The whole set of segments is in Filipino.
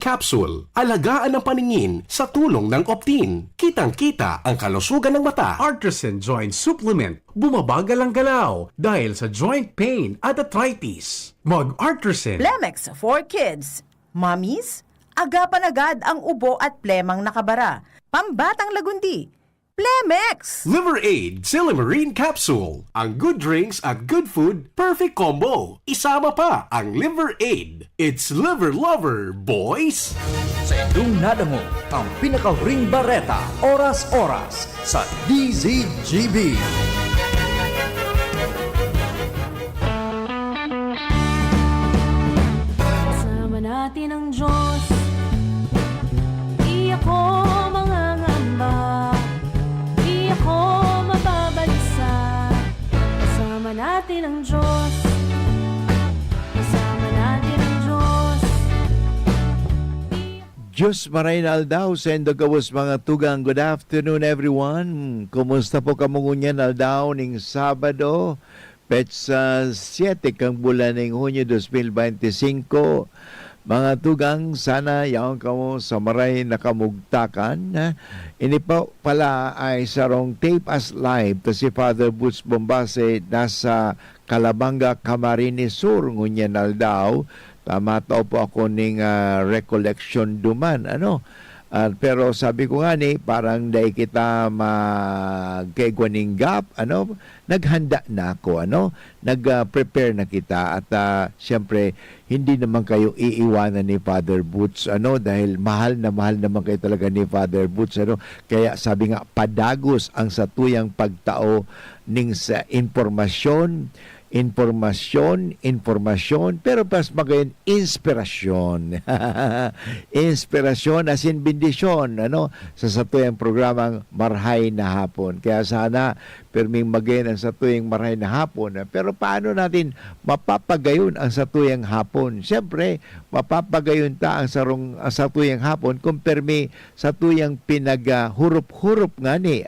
Capsule. Alagaan ang paningin sa tulong ng Optin. Kitang-kita ang kalusugan ng mata. Artisan Joint Supplement. Bumabagal ang galaw dahil sa joint pain at arthritis. Mag-Artisan. Plemex for Kids. Mommies, agapan agad ang ubo at plemang nakabara. Pambatang lagundi. Plemex! Liver Aid Silimarine Capsule. Ang good drinks at good food, perfect combo. Isama pa ang Liver Aid. It's liver lover, boys! Sa inyong nadango ang pinakahuring bareta, oras-oras sa DZGB. Kasama natin ang Diyos, di ako mangangamba, di ako mababalisa. Kasama natin ang Diyos, kasama natin ang Diyos. Diyos maray na aldaw sa Endogawos mga tugang. Good afternoon everyone. Kumusta po kamungunyan aldaw ning Sabado, petsa 7 kang bulan ng Hunyo 2025. Mga tugang, sana yaon kamo sa maray nakamugtakan. Ini pa pala ay sarong tape as live to si Father Boots Bombase nasa Calabanga, Camarines Sur ngunyan aldaw. Tama to po ako ning recollection duman. Pero sabi ko nga ni, parang dahil kita magkaigwaning gap, naghanda na ako, nag-prepare na kita. At siyempre, hindi naman kayo iiwanan ni Father Boots, dahil mahal naman kayo talaga ni Father Boots, Kaya sabi nga, padagos ang satuyang pagtao ning sa informasyon, pero pas magayon inspirasyon. Inspirasyon as in bendisyon, sa satuyang programang Marhay na Hapon. Kaya sana perming magayon ang satuyang Marhay na Hapon. Pero paano natin mapapagayon ang satuyang hapon? Siyempre, mapapagayon ta ang satuyang hapon kung permi satuyang pinaghurup-hurup nga ni,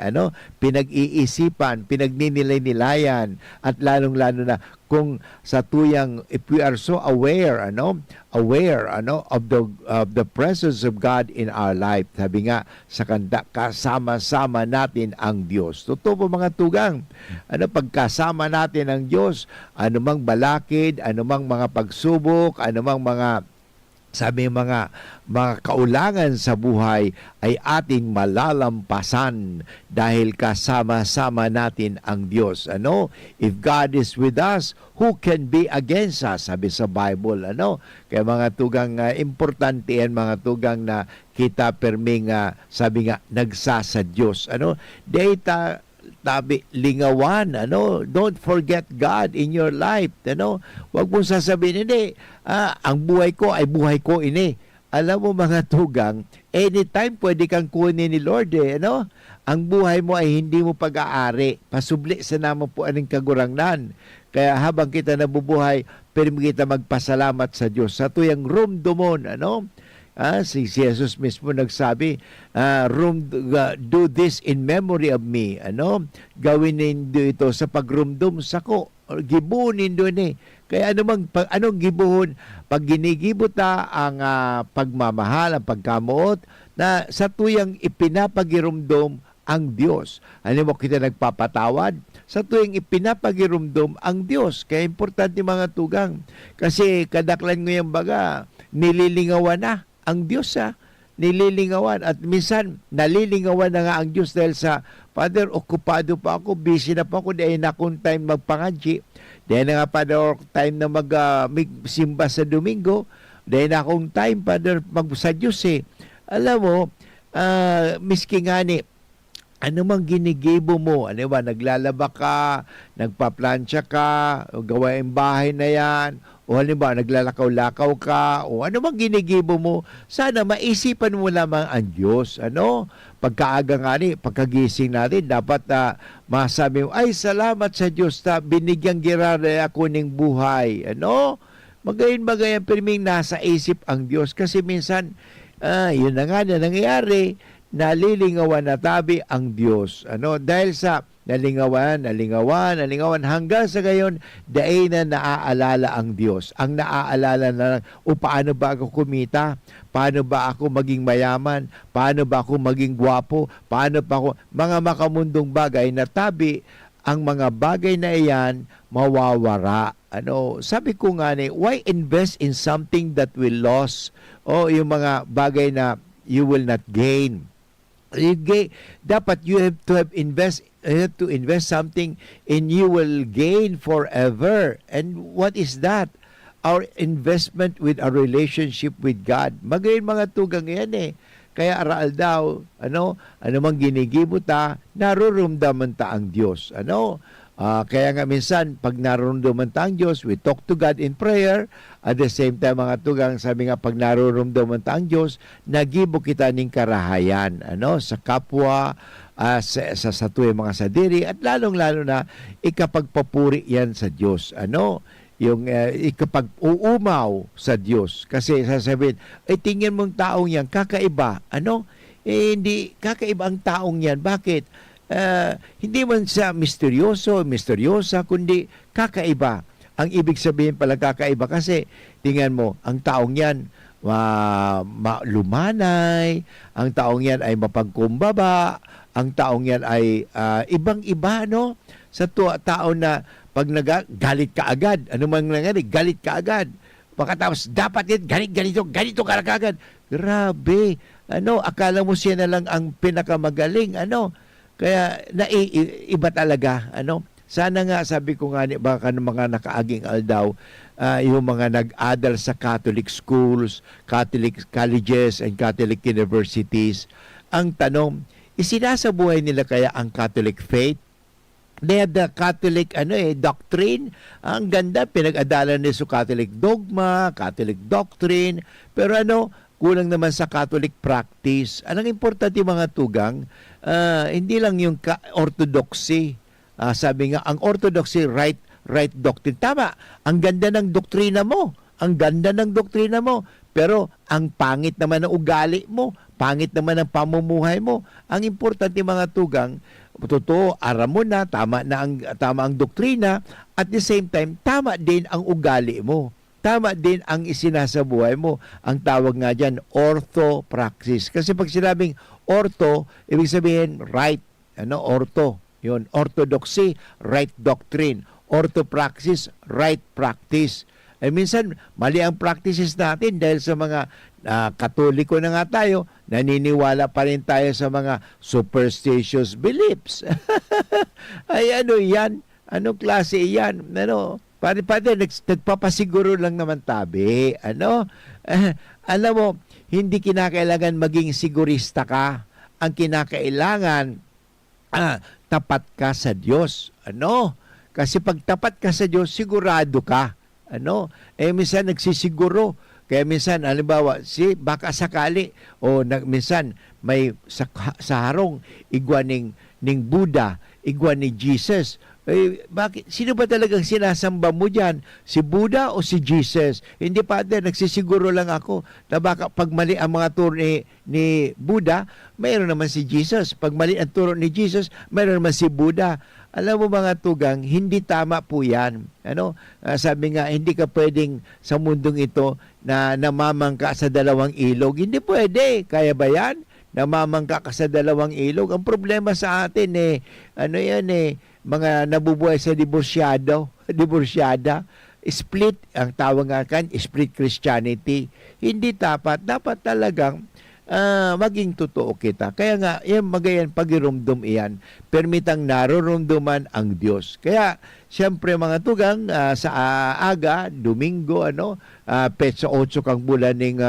pinag-iisipan, pinagninilay-nilayan, at lalong-lalo na kung sa tuyang, if we are so aware of the presence of God in our life. Sabi nga sa kanta, kasama-sama natin ang Diyos. Totoo po mga tugang, pagkasama natin ang Diyos, anumang balakid, anumang mga pagsubok, anumang mga kaulangan sa buhay ay ating malalampasan dahil kasama-sama natin ang Diyos. If God is with us, who can be against us? Sabi sa Bible, Kaya mga tugang, importante yan mga tugang na kita perming, sabi nga, nagsasa Diyos. Data tabi lingawan, don't forget God in your life, wag mong sasabihin, hindi, ang buhay ko ay buhay ko ini. Alam mo mga tugang, anytime pwede kang kunin ni Lord, ang buhay mo ay hindi mo pag-aari, pasubli sa naman po aning kagurangnan. Kaya habang kita nabubuhay, pwede kita magpasalamat sa Diyos sa tuyang rumdomon, si Jesus mismo nagsabi, do this in memory of me. Gawin nindo ito sa pagrumdum sa ko. Gibunin doon Kaya anong gibuhon? Pag ginigibot ang pagmamahal, ang pagkamuot, na sa tuyang ipinapagirumdum ang Diyos. Mo kita nagpapatawad? Sa tuwing ipinapagirumdum ang Diyos. Kaya importante mga tugang. Kasi kadaklan ng baga, nililingawan na ang Diyos, nililingawan. At minsan, nalilingawan na nga ang Diyos dahil sa, Father, okupado pa ako, busy na pa ako, dahil na akong time magpangadji, dahil na nga, Father, time na magsimba sa Domingo, dahil na akong time, Father, sa Diyos Alam mo, miski nga ni, ano mang ginigibo mo, naglalaba ka, nagpaplansya ka, gawain bahay na yan, o halimbawa naglalakaw-lakaw ka, o ano mang ginigibo mo, sana maisipan mo lamang ang Diyos. Pagkaaga nga pagkagising natin, dapat masabi mo, ay salamat sa Diyos na binigyang girara ako ng buhay. Magayon-magayon, pero nasa isip ang Diyos. Kasi minsan, yun na nga na nangyayari, nalilingawan na tabi ang Diyos. Dahil sa nalingawan hanggang sa gayon, daay na naaalala ang Diyos. Ang naaalala na lang, paano ba ako kumita? Paano ba ako maging mayaman? Paano ba ako maging gwapo? Paano pa ako? Mga makamundong bagay na tabi, ang mga bagay na iyan, mawawara. Sabi ko nga why invest in something that will lose? Yung mga bagay na you will not gain. Dapat you have to invest something in you will gain forever. And what is that? Our investment with our relationship with God. Magayon mga tugang yan Kaya araal daw, ano mang ginigibot narurumdaman ta ang Diyos. Kaya nga minsan, pag narurumdaman ta ang Diyos, we talk to God in prayer. At the same time, mga tugang, sabi nga, pag narurumdaman ta ang Diyos, nagibo kita ning karahayan, sa kapwa, sa tuwing mga sadiri, at lalong-lalo na, ikapagpapuri yan sa Diyos. Yung ikapag uumaw sa Diyos. Kasi sasabihin, tingin mong taong yan, kakaiba. Hindi, kakaiba ang taong yan. Bakit? Hindi man siya misteryosa, kundi kakaiba. Ang ibig sabihin pala kakaiba kasi tingnan mo, ang taong yan lumanay, ang taong yan ay mapagkumbaba, ang taong yan ay ibang-iba, sa tao na pag galit ka agad, ano man nangyari, galit ka agad. Pagkatapos, dapat yan, ganito ka na agad. Grabe, akala mo siya na lang ang pinakamagaling, Kaya iba talaga, Sana nga, sabi ko nga, baka ng mga nakaaging aldaw, yung mga nag-adal sa Catholic schools, Catholic colleges, and Catholic universities, ang tanong, isinasabuhay nila kaya ang Catholic faith? They have the Catholic doctrine. Ang ganda, pinag-adalan nila sa Catholic dogma, Catholic doctrine, pero kulang naman sa Catholic practice. Anong importante mga tugang, hindi lang yung orthodoxy. Sabi nga, ang orthodoxy, right doctrine. Tama, ang ganda ng doktrina mo. Pero ang pangit naman ng ugali mo, pangit naman ng pamumuhay mo. Ang importante mga tugang, totoo, aram mo na, tama ang doktrina, at the same time, tama din ang ugali mo. Tama din ang isinasabuhay mo. Ang tawag nga dyan, orthopraxis. Kasi pag sinabing ortho, ibig sabihin right. Ortho. Yun, orthodoxy, right doctrine. Orthopraxis, right practice. Minsan, mali ang practices natin dahil sa mga Katoliko na nga tayo, naniniwala pa rin tayo sa mga superstitious beliefs. Ay, yan? Anong klase yan? Pare-pare, nagpapasiguro lang naman tabi. Alam mo, hindi kinakailangan maging sigurista ka. Ang kinakailangan, tapat ka sa Diyos. Kasi pag tapat ka sa Diyos, sigurado ka. Minsan nagsisiguro. Kaya minsan, halimbawa, baka sakali, minsan may sa harong, igwa ning Buddha, igwa ni Jesus. Bakit? Sino ba talagang sinasamba mo dyan? Si Buddha o si Jesus? Hindi pa din, nagsisiguro lang ako na baka pag mali ang mga turo ni Buddha, mayroon naman si Jesus. Pag mali ang turo ni Jesus, mayroon naman si Buddha. Alam mo mga tugang, hindi tama po yan. Sabi nga, hindi ka pwedeng sa mundong ito na namamangka sa dalawang ilog. Hindi pwede. Kaya ba yan? Namamangka ka sa dalawang ilog. Ang problema sa atin mga nabubuhay sa diborsyada, split, ang tawag nga split Christianity. Hindi dapat talagang maging totoo kita. Kaya nga, magayan pagirumdum iyan, permitang narurumduman ang Diyos. Kaya, siyempre mga tugang, sa aga, Domingo, petsa 8 kang bulan ng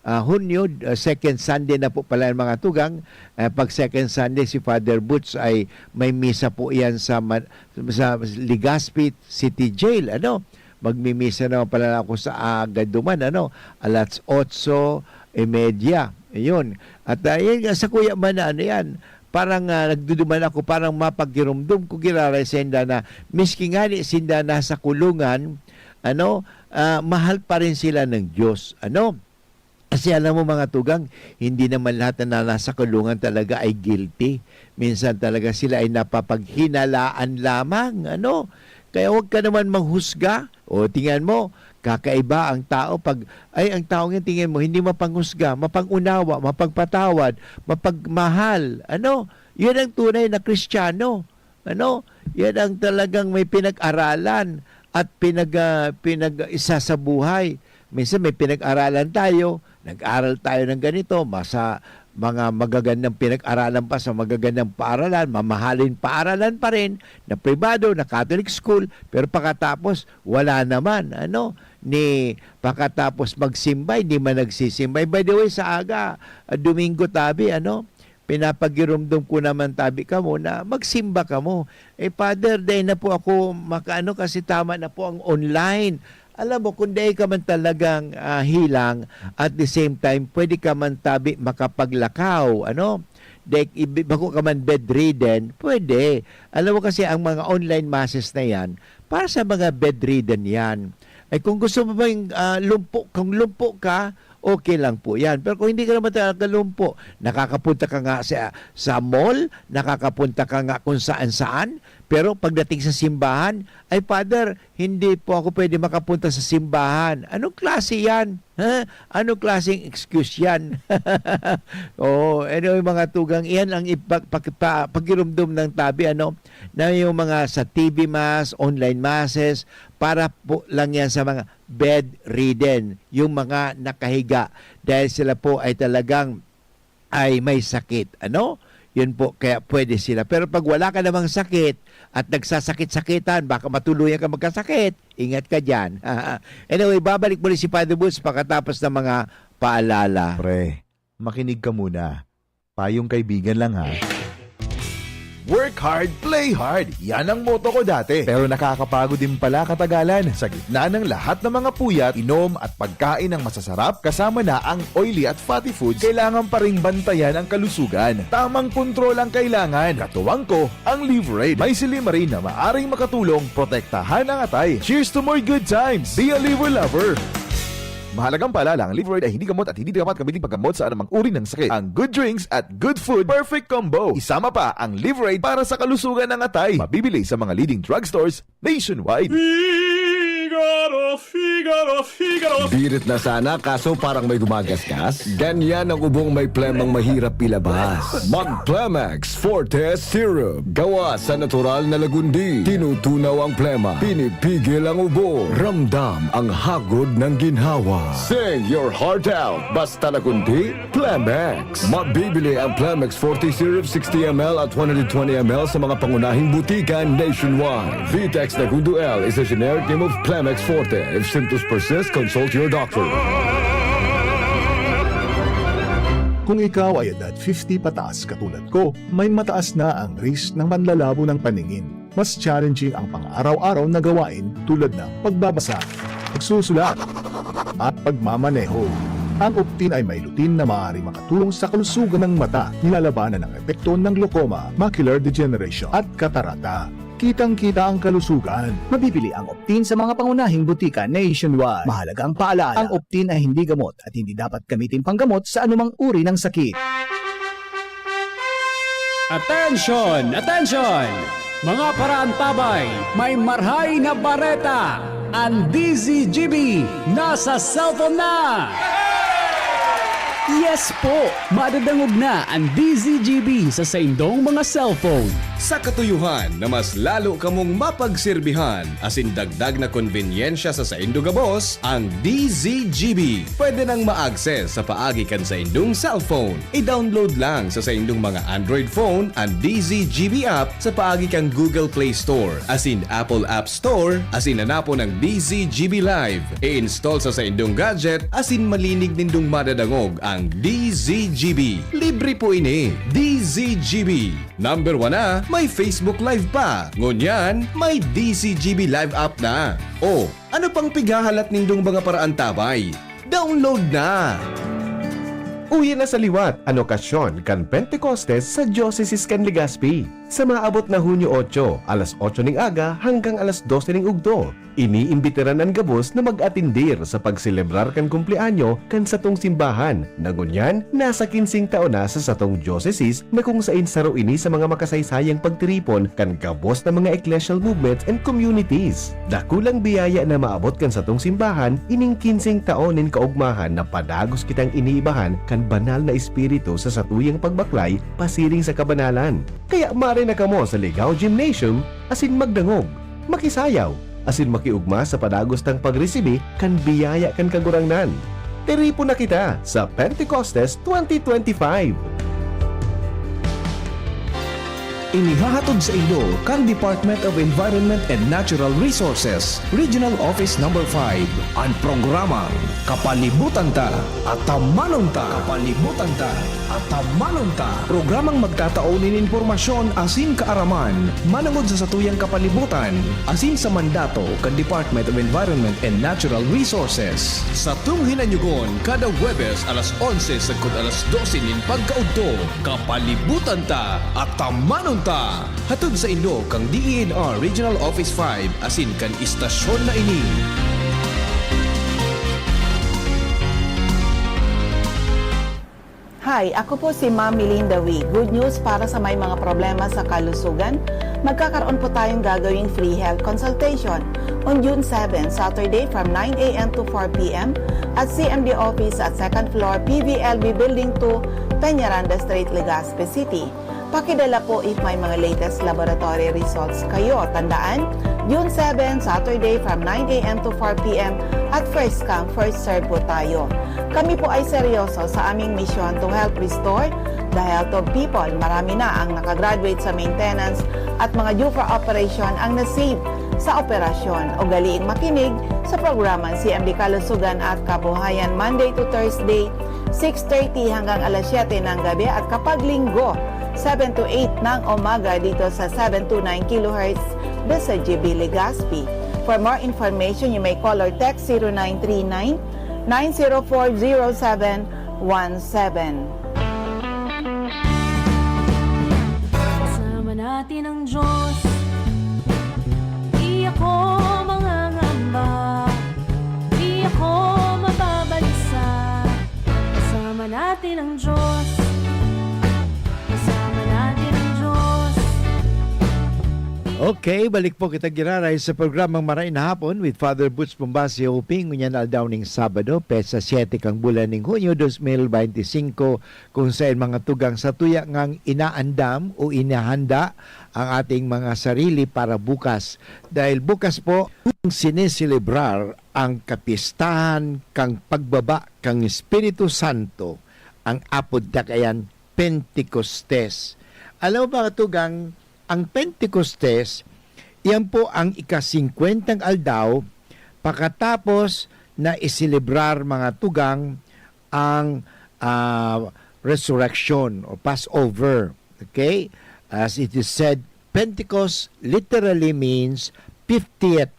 Hunyo, second Sunday na po pala mga tugang. Pag second Sunday, si Father Boots ay may misa po iyan sa Legazpi City Jail. Magmimisa naman pala ako sa Agaduman, alas 8:30. Ayun. At sa Kuya Man yan, parang nagduduman ako, parang mapagirumdum ko giraray senda na miski nga sinda nasa kulungan, mahal pa rin sila ng Diyos. Kasi alam mo mga tugang, hindi naman lahat na nasa kulungan talaga ay guilty. Minsan talaga sila ay napapaghinalaan lamang. Ano? Kaya huwag ka naman manghusga. O tingnan mo, kakaiba ang tao pag, ay ang tao nga tingin mo, hindi mapanghusga, mapangunawa, mapagpatawad, mapagmahal. Ano? Yan ang tunay na Kristiyano. Ano? Yan ang talagang may pinag-aralan at pinag-isa sa buhay. Minsan may pinag-aralan tayo, nag-aral tayo ng ganito, masa mga magagandang pinag-aralan pa sa magagandang paaralan, mamahalin paaralan pa rin, na privado, na Catholic school, pero pagkatapos, wala naman, pagkatapos magsimba, hindi man nagsisimbay. By the way, sa aga, Domingo tabi, pinapagirumdum ko naman tabi ka mo na magsimba ka mo. Father, dahil na po ako kasi tama na po ang online. Alam mo, kung dahil ka man talagang hilang, at the same time, pwede ka man tabi makapaglakaw, dahil bako ka man bedridden, pwede. Alam mo kasi, ang mga online masses na yan, para sa mga bedridden yan. Ay kung gusto mo bang kung lumpo ka, okay lang po yan. Pero kung hindi ka naman talaga lumpo, nakakapunta ka nga sa mall, nakakapunta ka nga kung saan-saan, pero pagdating sa simbahan, ay Father, hindi po ako pwede makapunta sa simbahan. Anong klase yan? Anong klaseng excuse yan? Anyway mga tugang, iyan ang pagirumdum ng tabi, na yung mga sa TV mass, online masses, para po lang yan sa mga bedridden, yung mga nakahiga, dahil sila po ay talagang ay may sakit. Yun po, kaya pwede sila. Pero pag wala ka namang sakit at nagsasakit-sakitan, baka matuluyan ka magkasakit, ingat ka dyan. Anyway, babalik muli si Father Boots pagkatapos ng mga paalala. Pre, makinig ka muna. Payong kaibigan lang ha. Work hard, play hard. Yan ang motto ko dati. Pero nakakapagod din pala katagalan. Sa gitna ng lahat ng mga puyat, inom at pagkain ng masasarap, kasama na ang oily at fatty foods, kailangan pa ring bantayan ang kalusugan. Tamang kontrol ang kailangan. Katuwang ko, ang Liverade. May silimarin na maaring makatulong protektahan ang atay. Cheers to more good times. Be a liver lover. Mahalagang paalala, ang Liverade ay hindi gamot at hindi dapat gamitin paggamot sa anumang uri ng sakit. Ang good drinks at good food, perfect combo. Isama pa ang Liverade para sa kalusugan ng atay. Mabibili sa mga leading drugstores nationwide. Birit na sana kaso parang may gumagasgas. Ganyan ang ubong may plemang mahirap ilabas. Mag-Plemex Forte Syrup. Gawa sa natural na lagundi. Tinutunaw ang plema. Pinipigil ang ubo. Ramdam ang hagod ng ginhawa. Sing your heart out. Basta lagundi, Plemex. Mabibili ang Plemex Forte Syrup 60ml at 120ml sa mga pangunahing butika nationwide. Vitex Nagundo L is a generic name of Plemex Forte. If symptoms persist, consult your doctor. Kung ikaw ay edad 50 pataas katulad ko, may mataas na ang risk ng manlalabo ng paningin. Mas challenging ang pang-araw-araw na gawain tulad ng pagbabasa, pagsusulat, at pagmamaneho. Ang Optin ay may lutin na maaari makatulong sa kalusugan ng mata, nilalabanan ang epekto ng glaucoma, macular degeneration at katarata. Kitang-kita ang kalusugan. Mabibili ang Optin sa mga pangunahing butika nationwide. Mahalagang paalala, ang Optin ay hindi gamot at hindi dapat gamitin panggamot sa anumang uri ng sakit. Attention! Attention! Mga paraantabay, may marhay na bareta! Ang DZGB nasa cellphone na! Yes po! Madadangog na ang DZGB sa saindong mga cellphone. Sa katuyuhan na mas lalo kamong mapagserbihan, asin dagdag na konvenyensya sa saindong gabos, ang DZGB. Pwede nang ma-access sa paagi kan sa indong cellphone. I-download lang sa saindong mga Android phone ang DZGB app sa paagi kang Google Play Store, asin Apple App Store, asin hanapo ng DZGB Live. I-install sa saindong gadget, asin malinig nindong madadangog ang DZGB. Libre po ini. DZGB. Number 1 na, may Facebook Live pa. Ngunyan, may DZGB Live app na. O, ano pang pigahalat nindong mga paraan tabay? Download na! Uwi na sa liwat, an okasyon kan Pentecostes sa Diocese kan Legazpi. Sa maabot na Hunyo 8, alas 8 ning aga hanggang alas 12 ning ugto, iniimbitiran ang gabos na mag-atindir sa pagselebrar kan kumpleanyo kan satong simbahan. Nagunyan, nasa 15 taon na sa satong diocese na kung sain saro ini sa mga makasaysayang pagtiripon kan gabos na mga ecclesial movements and communities. Dakulang biyaya na maabot kan satong simbahan, ining 15 taon nin kaugmahan na padagos kitang iniibahan kan banal na espiritu sa satuyang pagbaklay pasiring sa kabanalan. Kaya mare na kamo sa Ligao Gymnasium asin magdangog, makisayaw, asin makiugma sa padagos tang pagresibi kan biyaya kan kagurangnan. Teripo na kita sa Pentecostes 2025. Inihahatod sa ilo kang Department of Environment and Natural Resources, Regional Office No. 5, ang programang Kapalibutan Ta at Tamanon Ta. Kapalibutan Ta at Tamanon Ta. Programang magtataonin informasyon asin kaaraman, manangod sa satuyang kapalibutan, asin sa mandato kang Department of Environment and Natural Resources. Sa tung hinanyugon, kada Huwebes alas 11 sagkod alas 12 nin pagkaudto, Kapalibutan Ta at Tamanon Ta. Hatod sa Indo kang DENR Regional Office 5 asin kan istasyon na ini. Hi, ako po si Ma'am Melinda Wee. Good news para sa may mga problema sa kalusugan. Magkakaroon po tayong gagawing free health consultation on June 7, Saturday from 9 a.m. to 4 p.m. at CMD office at 2nd floor PVLB Building 2, Peñaranda Street, Legazpi City. Pakidala po if may mga latest laboratory results kayo. Tandaan, June 7, Saturday from 9 a.m. to 4 p.m. at first come, first serve po tayo. Kami po ay seryoso sa aming mission to help restore the health of people. Marami na ang nakagraduate sa maintenance at mga due for operation ang nasave sa operasyon. O galiing makinig sa programang CMD Kalusugan at Kabuhayan Monday to Thursday, 6:30 hanggang alas 7 ng gabi at kapag linggo, 7 to 8 ng umaga dito sa 729 kHz BSGB Legazpi. For more information, you may call or text 0939-904-0717. Kasama natin ang Diyos. Di ako mangangamba, di ako mababalisa. Kasama natin ang Diyos. Kasama natin ang Diyos. Okay, balik po kita giraray sa programang Maray na Hapon with Father Butch Bombasio Uping. Ngunyan aldaw ning Sabado, pesa 7 kang bulan ning Hunyo 2025 kung saan mga tugang sa tuya ngang inaandam o inahanda ang ating mga sarili para bukas. Dahil bukas po, sineselebrar ang kapistahan kang pagbaba kang Espiritu Santo, ang apod takayan Pentecostes. Alam mo ba tugang, ang Pentecostes, yan po ang ika-50 aldaw pagkatapos na iselebrar mga tugang ang resurrection o Passover. Okay? As it is said, Pentecost literally means 50th.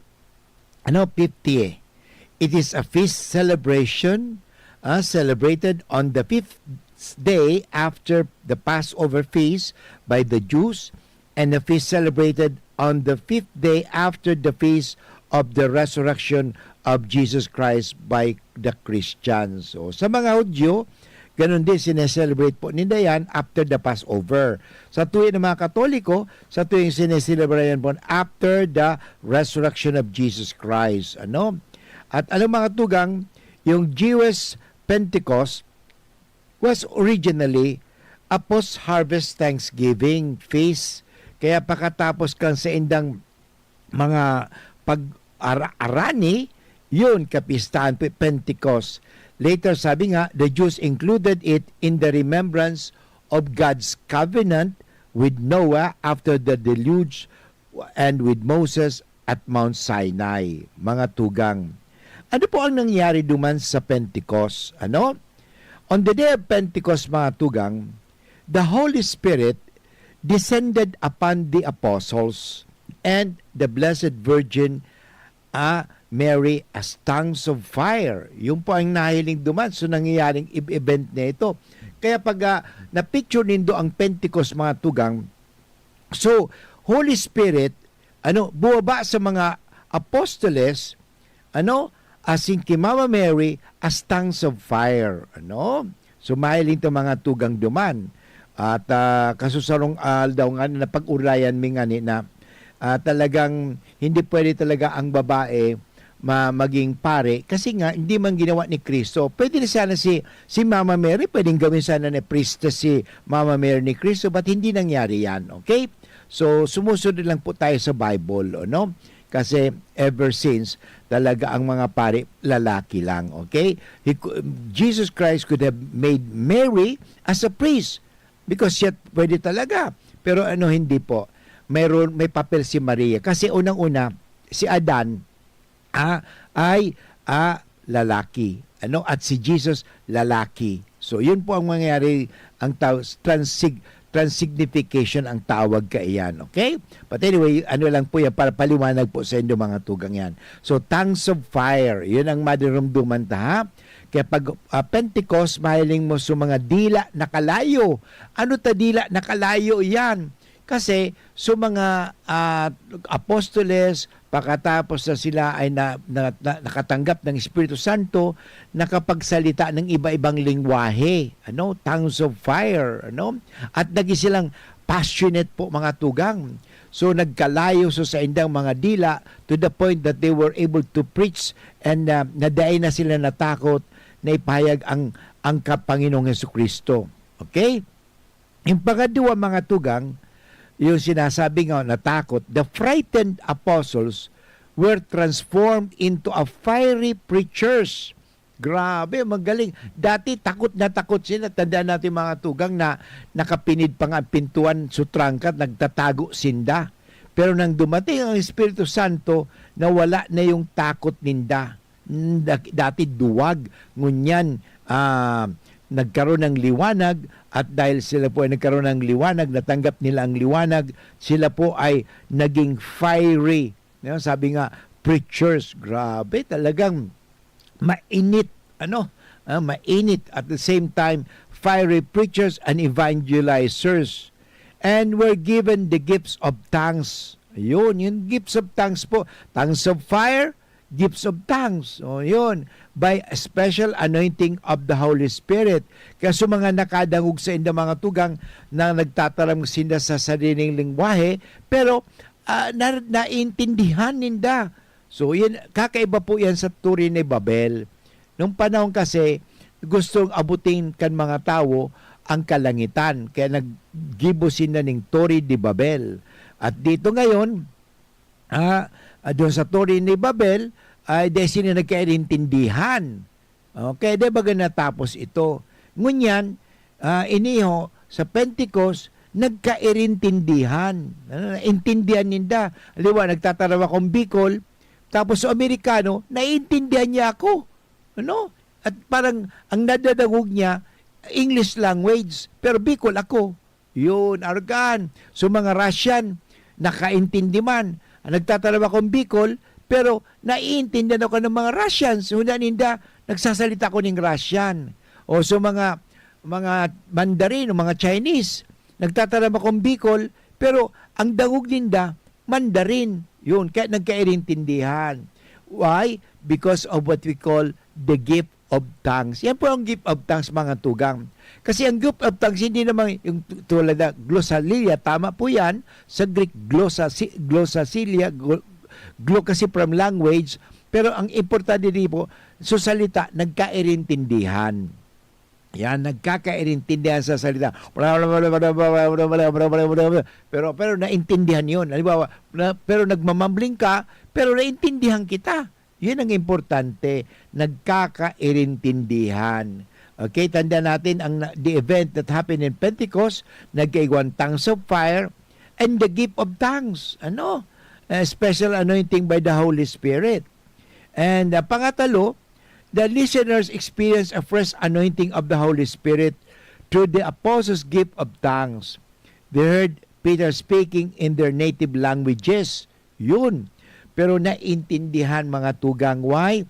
Ano 50? It is a feast celebration celebrated on the 5th day after the Passover feast by the Jews, and the feast celebrated on the 5th day after the feast of the resurrection of Jesus Christ by the Christians. So, sa mga Hudyo, ganun din sineselebrate po nila yan after the Passover. Sa tuwing ng mga Katoliko, sa tuwing sineselebrate yan po after the resurrection of Jesus Christ. Ano? At alam mga tugang, yung Jewish Pentecost was originally a post-harvest Thanksgiving feast. Kaya pagkatapos kang sa indang mga pag-arani, yun kapistahan Pentecost. Later sabi nga, the Jews included it in the remembrance of God's covenant with Noah after the deluge and with Moses at Mount Sinai. Mga tugang. Ano po ang nangyari duman sa Pentecost? Ano? On the day of Pentecost, mga tugang, the Holy Spirit descended upon the apostles and the Blessed Virgin Mary as tongues of fire. Yung po ang nahiling duman. So, nangyayaring event na ito. Kaya pag na-picture nindo ang Pentecost, mga tugang, So, Holy Spirit, buwaba sa mga apostoles, asing kay Mama Mary as tongues of fire. Sumahiling to mga tugang duman. At kasusarong daw nga na pag-urayan mi nga ni na talagang hindi pwede talaga ang babae maging pare kasi nga hindi man ginawa ni Kristo. Pwede na sana si Mama Mary, pwedeng gawin sana ni priestess si Mama Mary ni Kristo, but hindi nangyari yan. Okay? So, sumusunod lang po tayo sa Bible, no? Kasi ever since, talaga ang mga pare, lalaki lang. Okay? Jesus Christ could have made Mary as a priest because siya pwede talaga. Pero hindi po. May papel si Maria. Kasi unang-una, si Adan, ay lalaki. At si Jesus, lalaki. So, yun po ang mangyayari, ang transignification ang tawag kaiyan. Okay? But anyway, lang po yan, para paliwanag po sa inyo mga tugang yan. So, tongues of fire, yun ang madirumduman ta, ha? Kaya pag Pentecost, mahiling mo sa mga dila na kalayo. Ano ta dila na kalayo yan? Kasi sa mga apostoles, pagkatapos na sila ay nakatanggap ng Espiritu Santo, nakapagsalita ng iba-ibang lingwahe, tongues of fire, at naging silang passionate po mga tugang. So nagkalayo sa indang mga dila to the point that they were able to preach and nadaay na sila natakot na ipahayag ang Panginoong Jesucristo. Okay? Yung pangadwa mga tugang, yung sinasabi nga natakot, the frightened apostles were transformed into a fiery preachers. Grabe, magaling. Dati takot na takot sila. Tandaan natin mga tugang na nakapinid pa nga pintuan sutrangkat, nagtatago sinda. Pero nang dumating ang Espiritu Santo, nawala na yung takot ninda. Dati duwag, ngunyan, nagkaroon ng liwanag, at dahil sila po ay nagkaroon ng liwanag, natanggap nila ang liwanag, sila po ay naging fiery. Sabi nga, preachers, grabe, talagang mainit, mainit at the same time, fiery preachers and evangelizers. And were given the gifts of tongues. Yun, yung gifts of tongues po. Tongues of fire, gifts of tongues. Yun. By a special anointing of the Holy Spirit. Kaya sa mga nakadangog sa inda mga tugang na nagtataram sinda sa sariling lingwahe, pero naintindihan ninda. So, yan, kakaiba po yan sa Turi ni Babel. Nung panahon kasi, gustong abutin kan mga tao ang kalangitan. Kaya naggibo sila ng Turi di Babel. At dito ngayon, doon sa Turi ni Babel, ay dahil sila nagkairintindihan. Okay, di ba natapos ito? Ngunyan, iniho, sa Pentecost, nagkairintindihan. Intindihan ninda. Aliwa, nagtatarawa kong Bicol, tapos sa Amerikano, naiintindihan niya ako. At parang, ang nadadagog niya, English language, pero Bicol ako. Yun, argan. So mga Russian, nakaintindi man. Nagtatarawa kong Bicol, pero naiintindihan ako ng mga Russians. Ninda, nagsasalita ko ng Russian. O so mga Mandarin o mga Chinese, nagtatarama akong Bicol, pero ang dangog ninda, Mandarin. Yun, kaya nagkairintindihan. Why? Because of what we call the gift of tongues. Yan po ang gift of tongues, mga tugang. Kasi ang gift of tongues, hindi naman yung tulad na glossolalia, tama po yan, sa Greek glossolalia, glo kasi from language, pero ang importante dito po, sa salita, nagkairintindihan. Yan, nagkakairintindihan sa salita. Pero naintindihan yun. Halimbawa, pero nagmamambling ka, pero naintindihan kita. Yun ang importante, nagkakairintindihan. Okay, tanda natin the event that happened in Pentecost, nagkaigwan tongues of fire and the gift of tongues. Special anointing by the Holy Spirit. And pangatalo, the listeners experience a fresh anointing of the Holy Spirit through the apostles' gift of tongues. They heard Peter speaking in their native languages. Yun. Pero naintindihan mga tugang. Why?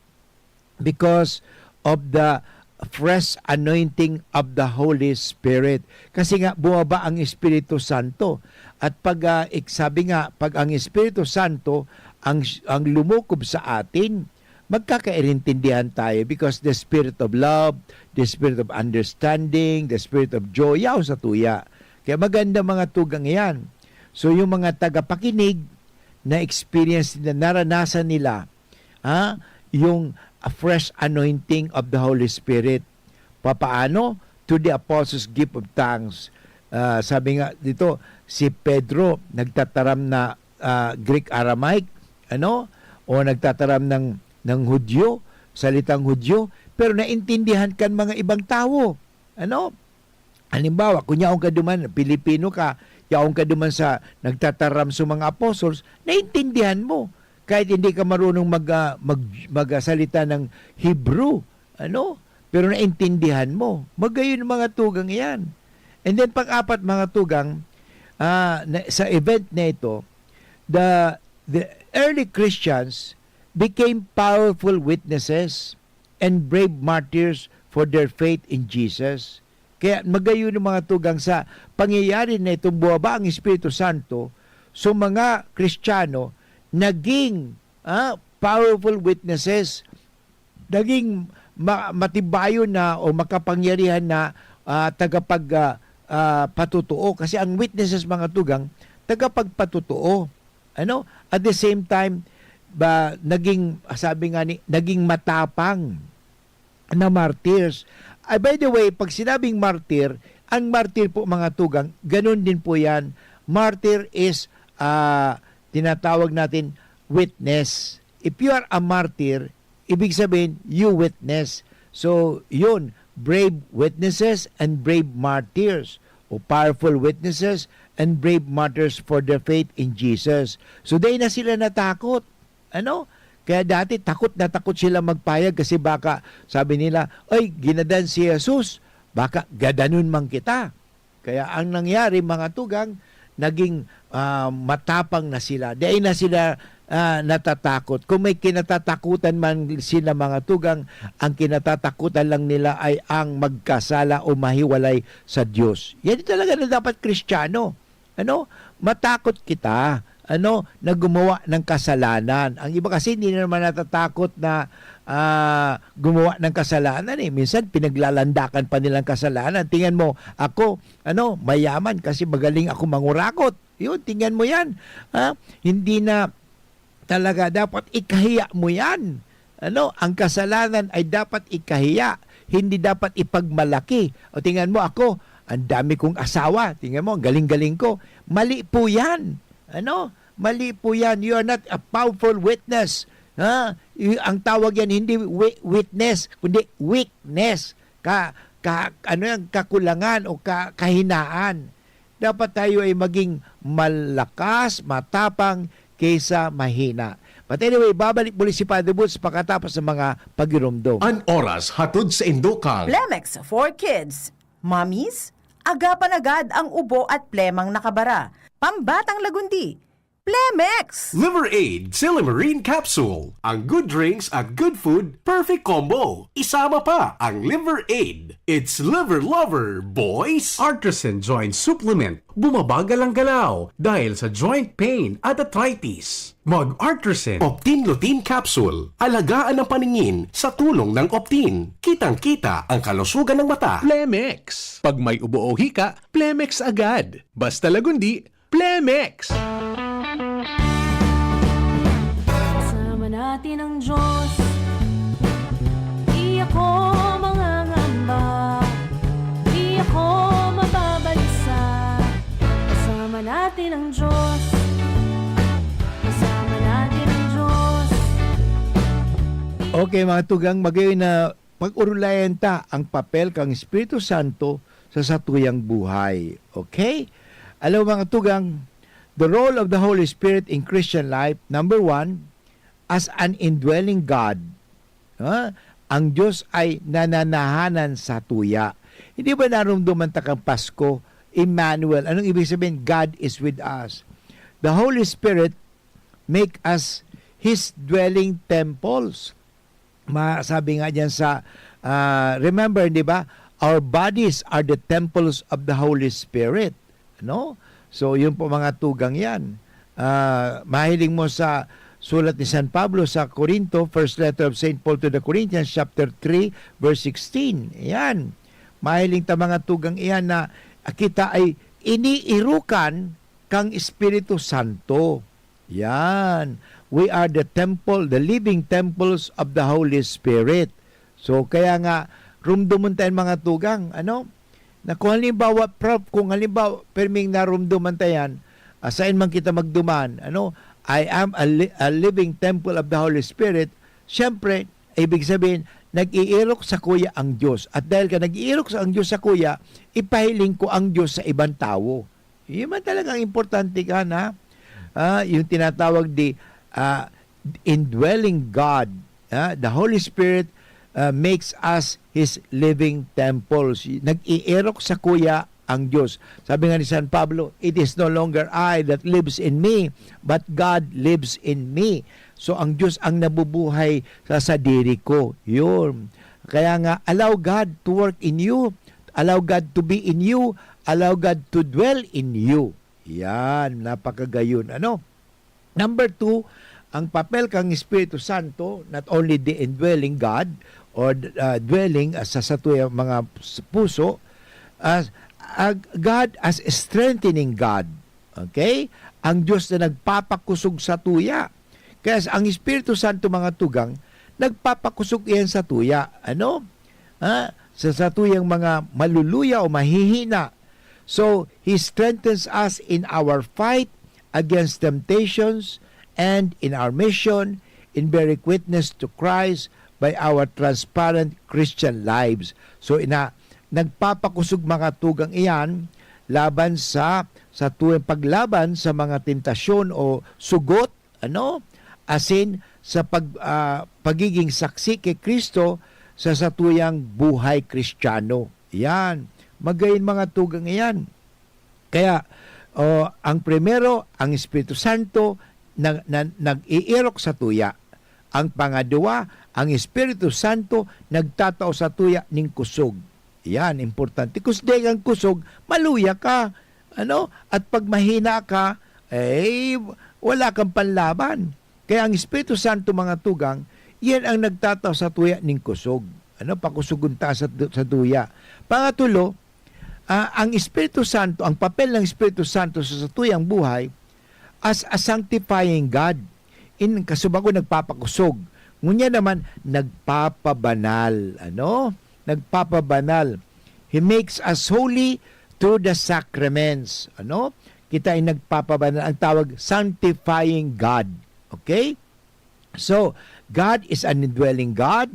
Because of the fresh anointing of the Holy Spirit. Kasi nga bumaba ang Espiritu Santo. At pag sabi nga, pag ang Espiritu Santo ang lumukob sa atin, magkakairintindihan tayo because the spirit of love, the spirit of understanding, the spirit of joy, yaw sa tuya. Kaya maganda mga tugang yan. So yung mga tagapakinig na experience na naranasan nila, yung a fresh anointing of the Holy Spirit. Papaano? To the apostles' gift of tongues. Sabi nga dito, si Pedro nagtataram na Greek Aramaic, o nagtataram ng Hudyo, salitang Hudyo, pero naintindihan kan mga ibang tao. Halimbawa, kunya ka duman, Pilipino ka, yaong ka duman sa nagtataram sa mga apostles, naintindihan mo. Kahit hindi ka marunong magsalita ng Hebrew, pero naintindihan mo. Magayon mga tugang yan. And then pang-apat mga tugang, sa event na ito, the early Christians became powerful witnesses and brave martyrs for their faith in Jesus. Kaya magayon ng mga tugang sa pangyayari na itong buwaba ang Espiritu Santo, so mga Kristiyano, naging powerful witnesses, naging matibayo na o makapangyarihan na tagapagpatutuo. Kasi ang witnesses mga tugang, tagapagpatutuo. At the same time, naging matapang na martyrs. By the way, pag sinabing martyr, ang martyr po mga tugang, ganun din po yan. Martyr is tinatawag natin witness. If you are a martyr, ibig sabihin, you witness. So, yun, brave witnesses and brave martyrs, o powerful witnesses and brave martyrs for their faith in Jesus. So, dahil na sila natakot. Kaya dati, takot na takot sila magpayag kasi baka, sabi nila, ay, ginadan si Jesus, baka gadanon man kita. Kaya ang nangyari, mga tugang, naging matapang na sila. Dahil na sila natatakot. Kung may kinatatakutan man sila mga tugang, ang kinatatakutan lang nila ay ang magkasala o mahiwalay sa Diyos. Yan talaga na dapat Kristiyano. Matakot kita na gumawa ng kasalanan. Ang iba kasi hindi naman natatakot na gumawa ng kasalanan Minsan pinaglalandakan pa nilang kasalanan. Tingnan mo, ako, mayaman kasi magaling ako mangurakot. Yun, tingnan mo yan. Hindi na talaga dapat ikahiya mo yan. Ang kasalanan ay dapat ikahiya, hindi dapat ipagmalaki. O tingnan mo ako, ang dami kong asawa. Tingnan mo, ang galing-galing ko. Mali po yan. Mali po yan. You are not a powerful witness. Ang tawag yan hindi witness, kundi weakness. Kakulangan o kahinaan. Dapat tayo ay maging malakas, matapang, kaysa mahina. But anyway, babalik muli si Father Boots pagkatapos ng mga pagirumdom. An oras hatod sa Indokang. Plemex for Kids. Mommies, agapan agad ang ubo at plemang nakabara. Pambatang lagundi. Plemex! Liver Aid Silimarine Capsule. Ang good drinks at good food, perfect combo. Isama pa ang Liver Aid. It's liver lover, boys! Artisan Joint Supplement. Bumabagal ang galaw dahil sa joint pain at arthritis. Mag-Artisan. Optin Lutein Capsule. Alagaan ang paningin sa tulong ng Optin. Kitang-kita ang kalusugan ng mata. Plemex. Pag may ubo o hika, Plemex agad. Basta lagundi, Plemex. Kasama natin ang Diyos. Di ako mangangamba, di ako mababalisa. Kasama natin ang Diyos. Kasama natin ang Diyos. Okay mga tugang, magayon na pag-urulayan ta ang papel kang Espiritu Santo sa satuyang buhay. Okay? Alam mga tugang, the role of the Holy Spirit in Christian life, number 1, as an indwelling God. Ang Diyos ay nananahanan sa tuya. Hindi ba narumduman ta kang Pasko, Emmanuel? Anong ibig sabihin? God is with us. The Holy Spirit make us His dwelling temples. Sabi nga dyan sa remember, di ba, our bodies are the temples of the Holy Spirit. No? So, yun po mga tugang yan. Mahiling mo sa sulat ni San Pablo sa Corinto, first letter of St. Paul to the Corinthians, chapter 3, verse 16. Yan. Mahiling ta mga tugang iyan na kita ay iniirukan kang Espiritu Santo. Yan. We are the temple, the living temples of the Holy Spirit. So, kaya nga, rumduman tayo mga tugang, na kung halimbawa, kung halimbawa, perming narumduman tayo, saan man kita magduman, I am a living temple of the Holy Spirit, syempre, ibig sabihin, nag-iirok sa kuya ang Diyos. At dahil ka nag-iirok sa ang Diyos sa kuya, ipahiling ko ang Diyos sa ibang tao. Yun man talagang importante ka na, yung tinatawag di indwelling God. The Holy Spirit makes us His living temples. Nag-iirok sa kuya ang Diyos. Sabi nga ni San Pablo, it is no longer I that lives in me, but God lives in me. So ang Diyos ang nabubuhay sa diri ko. Yun. Kaya nga, allow God to work in you. Allow God to be in you. Allow God to dwell in you. Yan, napakagayon. Number 2, ang papel kang Espiritu Santo, not only the indwelling God or dwelling sa tuyang mga puso, God as a strengthening God. Okay? Ang Diyos na nagpapakusog sa tuya. Kaya ang Espiritu Santo mga tugang, nagpapakusog yan sa tuya. Sa tuyang mga maluluya o mahihina. So, He strengthens us in our fight against temptations and in our mission in bearing witness to Christ by our transparent Christian lives. So, nagpapakusog mga tugang iyan laban sa tuwing paglaban sa mga tentasyon o sugot, asin sa pagiging saksi kay Kristo sa tuyang buhay Kristiyano. Yan. Magayon mga tugang iyan. Kaya, ang primero, ang Espiritu Santo nag-iirok sa tuya. Ang pangadwa, ang Espiritu Santo nagtatao sa tuya ning kusog. Yan, importante. Kusday ang kusog, maluya ka. At pag mahina ka, wala kang panlaban. Kaya ang Espiritu Santo mga tugang, yan ang nagtataw sa tuya ning kusog. Pakusugun ta sa tuya. Pangatulo, ang Espiritu Santo, ang papel ng Espiritu Santo sa tuyang buhay as a sanctifying God. Kasubago nagpapakusog. Ngunya naman, nagpapabanal. Nagpapabanal. He makes us holy through the sacraments. Kita ay nagpapabanal. Ang tawag, sanctifying God. Okay? So, God is an indwelling God,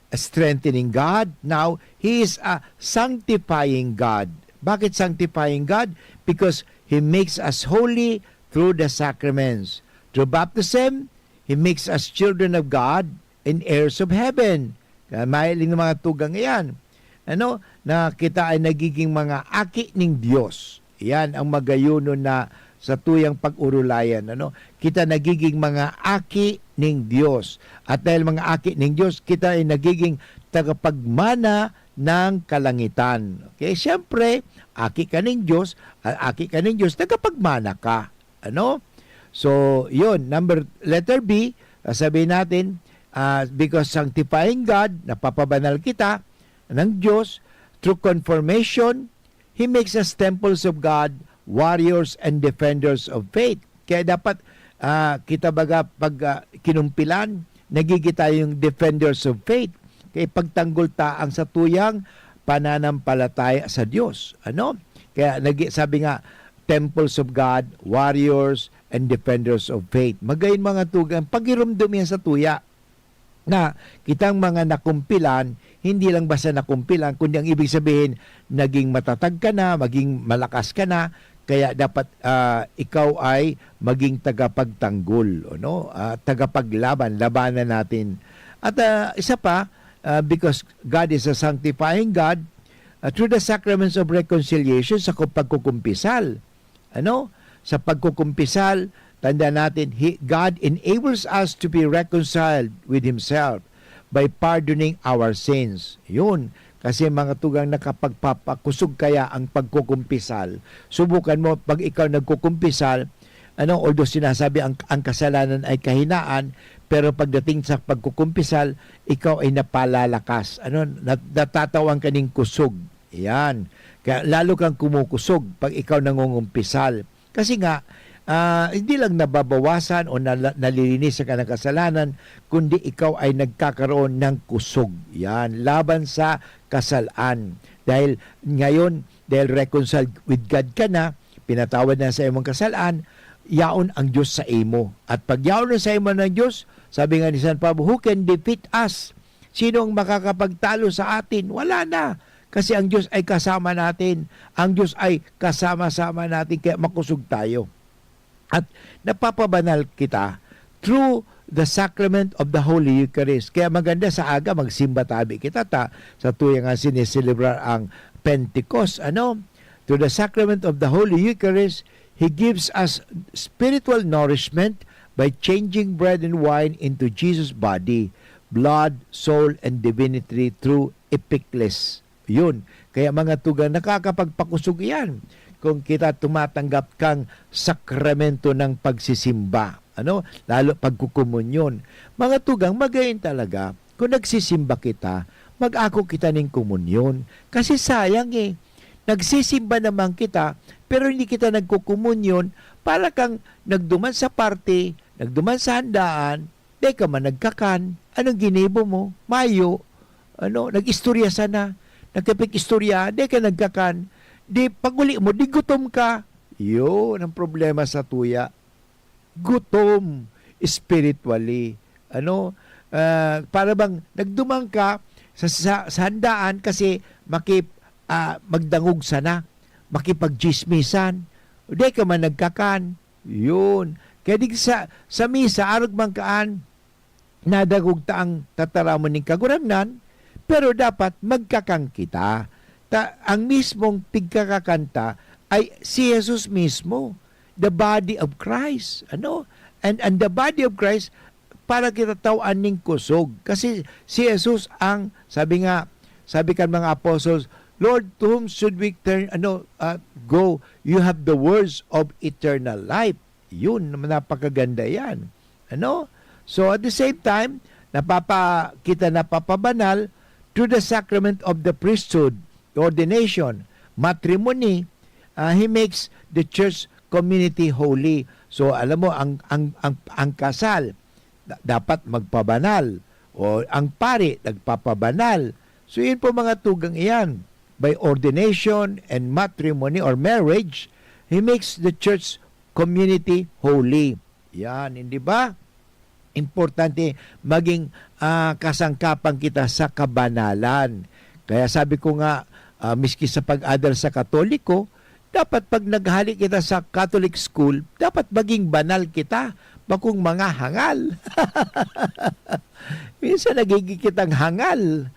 a strengthening God. Now, He is a sanctifying God. Bakit sanctifying God? Because He makes us holy through the sacraments. Through baptism, He makes us children of God and heirs of heaven. Mahiling ng mga tugang iyan. Na kita ay nagiging mga aki ng Diyos. Yan ang magayuno na sa tuyang pag-urulayan. Kita nagiging mga aki ng Diyos. At dahil mga aki ng Diyos, kita ay nagiging tagapagmana ng kalangitan. Okay? Siyempre, aki ka ng Diyos, tagapagmana ka. So, yun. Letter B, sabihin natin, because sanctifying God, napapabanal kita ng Diyos, through confirmation, He makes us temples of God, warriors and defenders of faith. Kaya dapat kita baga pag kinumpilan, nagiging tayong defenders of faith. Kaya pagtanggol taang sa tuyang pananampalataya sa Diyos. Kaya sabi nga, temples of God, warriors and defenders of faith. Magayon mga tugang, pagirumdum yan sa tuya na kitang mga nakumpilan, hindi lang basta nakumpilan, kundi ang ibig sabihin, naging matatag ka na, maging malakas ka na, kaya dapat ikaw ay maging tagapagtanggol, tagapaglaban, labanan natin. At isa pa, because God is a sanctifying God, through the sacraments of reconciliation, sa pagkukumpisal. Sa pagkukumpisal, tanda natin, God enables us to be reconciled with Himself by pardoning our sins. Yun. Kasi mga tugang nakapagpapakusog kaya ang pagkukumpisal. Subukan mo pag ikaw nagkukumpisal, although sinasabi ang kasalanan ay kahinaan, pero pagdating sa pagkukumpisal, ikaw ay napalalakas. Natatawan ka ng kusog. Yan. Kaya lalo kang kumukusog pag ikaw nangungumpisal. Kasi nga, hindi lang nababawasan o nalilinis ka ng kasalanan, kundi ikaw ay nagkakaroon ng kusog. Yan, laban sa kasalaan. Dahil ngayon, dahil reconciled with God ka na, pinatawad na sa imong kasalaan, yaon ang Diyos sa imo. At pag yaon na sa imo ng Diyos, sabi nga ni San Pablo, who can defeat us? Sino ang makakapagtalo sa atin? Wala na. Kasi ang Diyos ay kasama natin. Ang Diyos ay kasama-sama natin, kaya makusog tayo. At napapabanal kita through the sacrament of the Holy Eucharist. Kaya maganda sa aga, magsimba tabi kita sa tuya nga siniselebrar ang Pentecost. Through the sacrament of the Holy Eucharist, He gives us spiritual nourishment by changing bread and wine into Jesus' body, blood, soul, and divinity through epicles. Yun. Kaya mga tugang, nakakapagpakusog yan kung kita tumatanggap kang sakramento ng pagsisimba. Lalo pagkukumunyon. Mga tugang, magayon talaga. Kung nagsisimba kita, mag-ako kita ng kumunyon. Kasi sayang Nagsisimba naman kita, pero hindi kita nagkukumunyon, para kang nagduman sa party, nagduman sa handaan, di ka man nagkakan. Anong ginibo mo? Mayo. Nag-istorya sana. Nagkapik-istorya, di ka nagkakan. Di paguli mo, di gutom ka. Yun ang problema sa tuya. Gutom spiritually. Para bang nagdumang ka sa handaan kasi magdangog sana, makipagchismisan. Di ka man nagkakan. Yun. Kaya di sa misa, arog man kaan, nadagog ta ang tataramon ng kagurangnan, pero dapat magkakang kita. Ang mismong pigkakakanta ay si Jesus mismo, the body of Christ. And the body of Christ, para kita tawaan ng kusog. Kasi si Jesus ang, sabi kan mga apostles, Lord, to whom should we go? You have the words of eternal life. Yun, napakaganda yan. So at the same time, kita napapabanal through the sacrament of the priesthood, ordination, matrimony. He makes the church community holy. So alam mo, ang kasal dapat magpabanal, o ang pari nagpapabanal. So yun po mga tugang iyan. By ordination and matrimony or marriage, He makes the church community holy. Yan, hindi ba? Importante maging kasangkapan kita sa kabanalan. Kaya sabi ko nga, miski sa pag-adal sa Katoliko, dapat pag naghali kita sa Catholic school, dapat maging banal kita, bakong mga hangal. Minsan nagiging kitang hangal.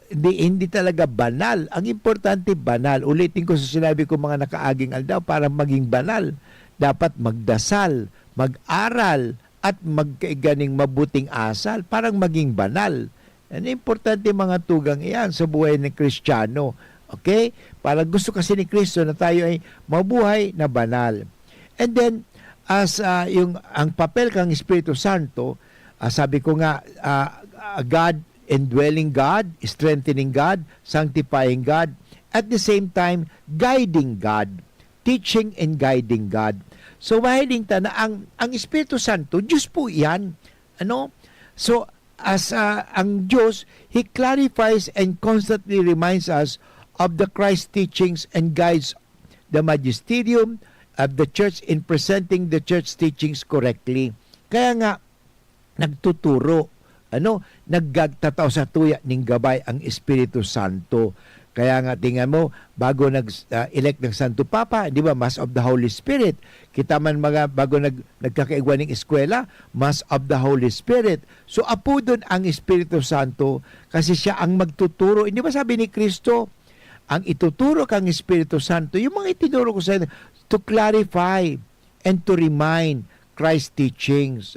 Hindi talaga banal. Ang importante, banal. Ulitin ko sa sinabi ko mga nakaaging aldaw, para maging banal, dapat magdasal, mag-aral, at magkaiganing mabuting asal, parang maging banal. Ang importante mga tugang iyan sa buhay ng Kristiyano. Okay? Para gusto kasi ni Kristo na tayo ay mabuhay na banal. And then, as ang papel kang Espiritu Santo, sabi ko nga, God, indwelling God, strengthening God, sanctifying God, at the same time, guiding God, teaching and guiding God. So, mahiling ta na ang Espiritu Santo, Diyos po yan. So, as ang Diyos, He clarifies and constantly reminds us of the Christ teachings and guides the magisterium of the church in presenting the church teachings correctly. Kaya nga, nagtuturo, naggagtataw sa tuya ning gabay ang Espiritu Santo. Kaya nga, tingnan mo, bago nag-elect ng Santo Papa, di ba, Mass of the Holy Spirit. Kita man bago nagkakaigwa ng eskwela, Mass of the Holy Spirit. So, apo doon ang Espiritu Santo kasi siya ang magtuturo. Hindi ba sabi ni Kristo, ang ituturo kang Espiritu Santo, yung mga itinuro ko sa inyo, to clarify and to remind Christ's teachings.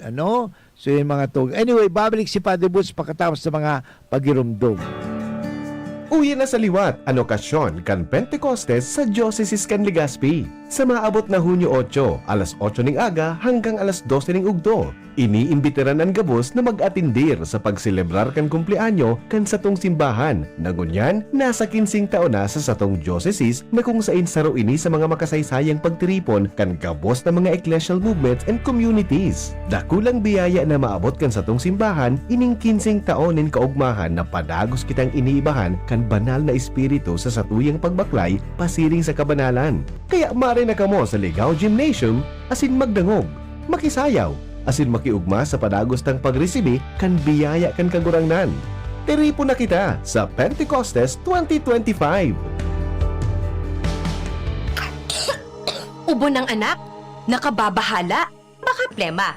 So yung mga to. Anyway, babalik si Father Butch pagkatapos sa mga pagirumdum. Uwi na sa liwat ang okasyon kan Pentecostes sa Diocese kan Legazpi. Sa maabot na Hunyo 8, alas 8 ning aga hanggang alas 12 ning ugdo. Iniimbitiran ang gabos na mag-atindir sa pagselebrar kan kumpleanyo kan satong simbahan. Nagunyan, nasa 15 taon na sa satong diocese na kung saan saro ini sa mga makasaysayang pagtiripon kan gabos na mga ecclesial movements and communities. Dakulang biyaya na maabot kan satong simbahan, ining 15 taon nin kaugmahan na padagos kitang iniibahan kan banal na espiritu sa satuyang pagbaklay pasiring sa kabanalan. Kaya mare na kamo sa Ligao Gymnasium asin magdangog, makisayaw, asin makiugma sa padagos ng pagresibi kan biyaya kan kagurangnan. Tiripo na kita sa Pentecostes 2025. Ubo ng anak, nakababahala, baka plema.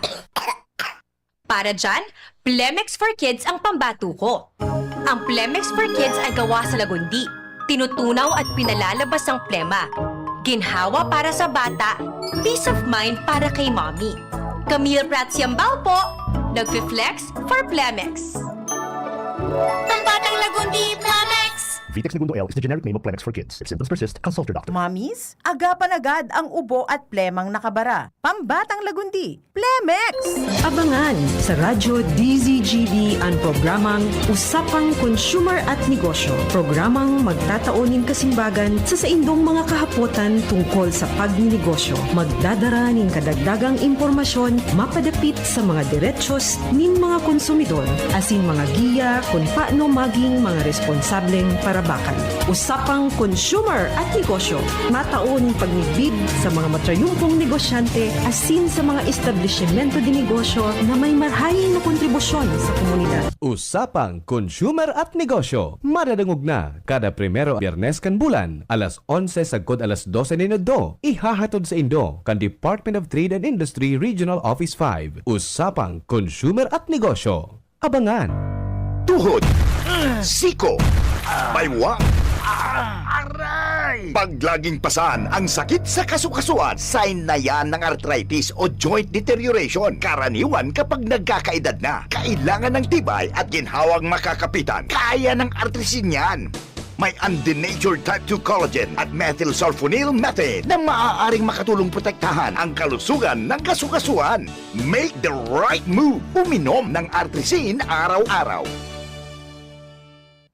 Para dyan, Plemex for Kids ang pambato ko. Ang Plemex for Kids ay gawa sa lagundi. Tinutunaw at pinalalabas ang plema. Ginhawa para sa bata, peace of mind para kay mommy. Camille Prats Yambao po, nagfi-flex for Plemex. Pambatang lagundi, Plemex! Vitex Segundo L is the generic name of Plemex for kids. If symptoms persist, consult your doctor. Mommies, agapan agad ang ubo at plemang nakabara. Pambatang lagundi, Plemex! Abangan sa Radyo DZGB ang programang Usapang Consumer at Negosyo. Programang magtataunin kasimbagan sa saindong mga kahapotan tungkol sa pagninegosyo. Magdadara ning kadagdagang impormasyon mapadapit sa mga diretsos nin mga konsumidor asin mga giya kung paano maging mga responsableng parabakan. Usapang Consumer at Negosyo. Mataon pagnibid sa mga matrayumpong negosyante asin sa mga establishmento de negosyo na may marhayin na kontribusyon sa komunidad. Usapang Consumer at Negosyo. Madadangog na kada primero Biyernes kan bulan, alas 11 sagkod alas 12 nino. Ihahatod sa Indo kan Department of Trade and Industry Regional Office 5. Usapang Consumer at Negosyo. Abangan! Tuhod, siko, baywang, aray! Paglaging pasan ang sakit sa kasukasuan, sign na yan ng arthritis o joint deterioration. Karaniwan kapag nagkakaedad na, kailangan ng tibay at ginhawang makakapitan. Kaya ng artrisin yan. May undenatured type 2 collagen at methylsulfonyl methane na maaaring makatulong protektahan ang kalusugan ng kasukasuan. Make the right move. Uminom ng artrisin araw-araw.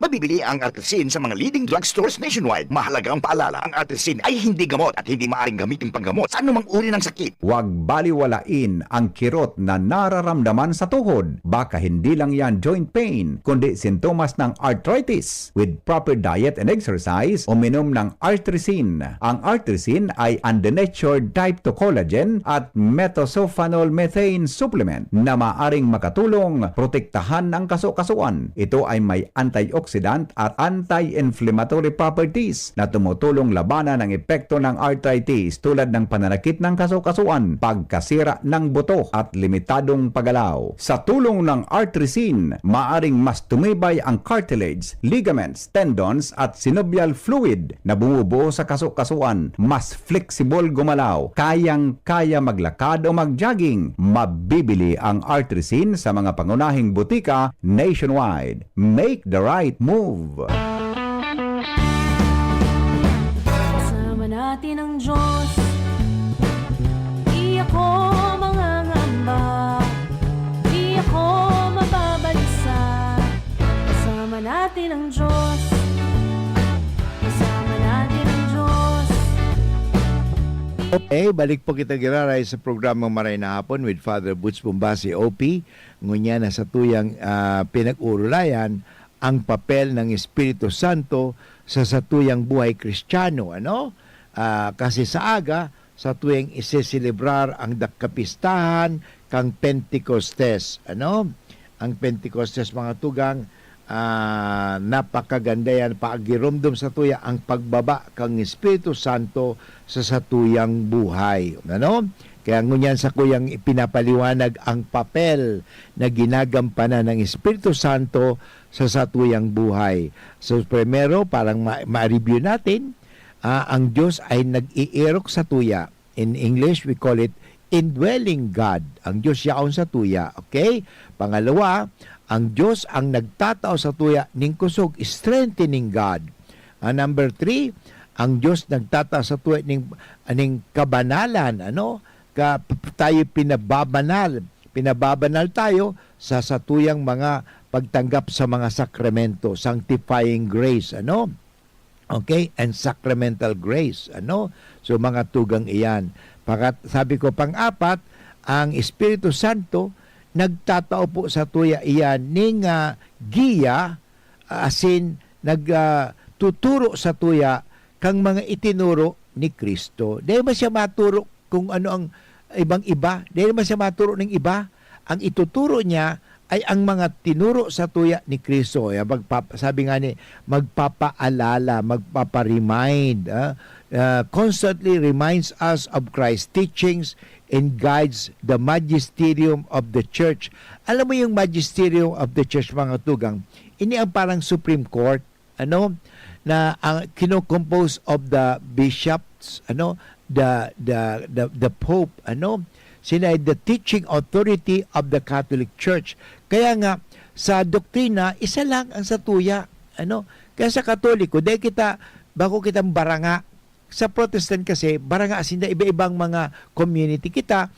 Mabibili ang artrisin sa mga leading drugstores nationwide. Mahalagang paalala, ang artrisin ay hindi gamot at hindi maaaring gamitin panggamot sa anumang uri ng sakit. Huwag baliwalain ang kirot na nararamdaman sa tuhod. Baka hindi lang yan joint pain, kundi sintomas ng arthritis. With proper diet and exercise, uminom ng artrisin. Ang artrisin ay undenatured type 2 collagen at methylsulfonyl methane supplement na maaaring makatulong protektahan ang kasukasuan. Ito ay may antioxidant at anti-inflammatory properties na tumutulong labanan ang epekto ng arthritis tulad ng pananakit ng kasukasuan, pagkasira ng buto at limitadong paggalaw. Sa tulong ng artrisin, maaring mas tumibay ang cartilage, ligaments, tendons at synovial fluid na bumubuo sa kasukasuan, mas flexible gumalaw, kayang-kaya maglakad o mag-jogging. Mabibili ang artrisin sa mga pangunahing butika nationwide. Make the right move. Kasama natin ang Diyos. Di ako mangangamba, di ako mababalisa. Kasama natin ang Diyos. Kasama natin ang Diyos. Okay, balik po kita giraray sa programang Maray na Hapon with Father Butch Bumbasi, OP. Ngunya na sa tuyang pinag-urulayan ang papel ng Espiritu Santo sa satuyang buhay Kristiyano, ano? Kasi sa aga, sa tuyang iseselebrar ang kapistahan kang Pentecostes, ano? Ang Pentecostes, mga tugang, napakaganda yan, paagirumdum sa tuya ang pagbaba kang Espiritu Santo sa satuyang buhay, ano? Kaya ngunyan sa kuyang ipinapaliwanag ang papel na ginagampanan ng Espiritu Santo sa satuyang buhay. So, primero, parang ma-review natin, ang Diyos ay nag-iirok sa tuya. In English, we call it indwelling God. Ang Diyos yaon sa tuya. Okay? Pangalawa, ang Diyos ang nagtatao sa tuya ning kusog, strengthening God. Number 3, ang Diyos nagtatao sa tuya ning kabanalan. Tayo pinababanal tayo sa satuyang mga pagtanggap sa mga sakramento, sanctifying grace, Okay? And sacramental grace, So mga tugang iyan. Sabi ko pang-apat, ang Espiritu Santo nagtatao po sa tuya iyan ning giya, asin nagtuturo sa tuya kang mga itinuro ni Kristo. Dahil ba siya maturo kung ano ang ibang-iba? Dahil ba siya maturo ng iba? Ang ituturo niya ay ang mga tinuro sa tuya ni Kristo. Sabi nga ni, magpapaalala, magpaparemind, constantly reminds us of Christ's teachings and guides the magisterium of the church. Alam mo yung magisterium of the church, mga tugang, ini ang parang Supreme Court, na ang kino-compose of the bishops, the Pope, sila ay the teaching authority of the Catholic Church. Kaya nga, sa doktrina, isa lang ang sa tuya. Kaya sa Katoliko, dahil bago kitang baranga, sa Protestant kasi, baranga asin na iba-ibang mga community kita,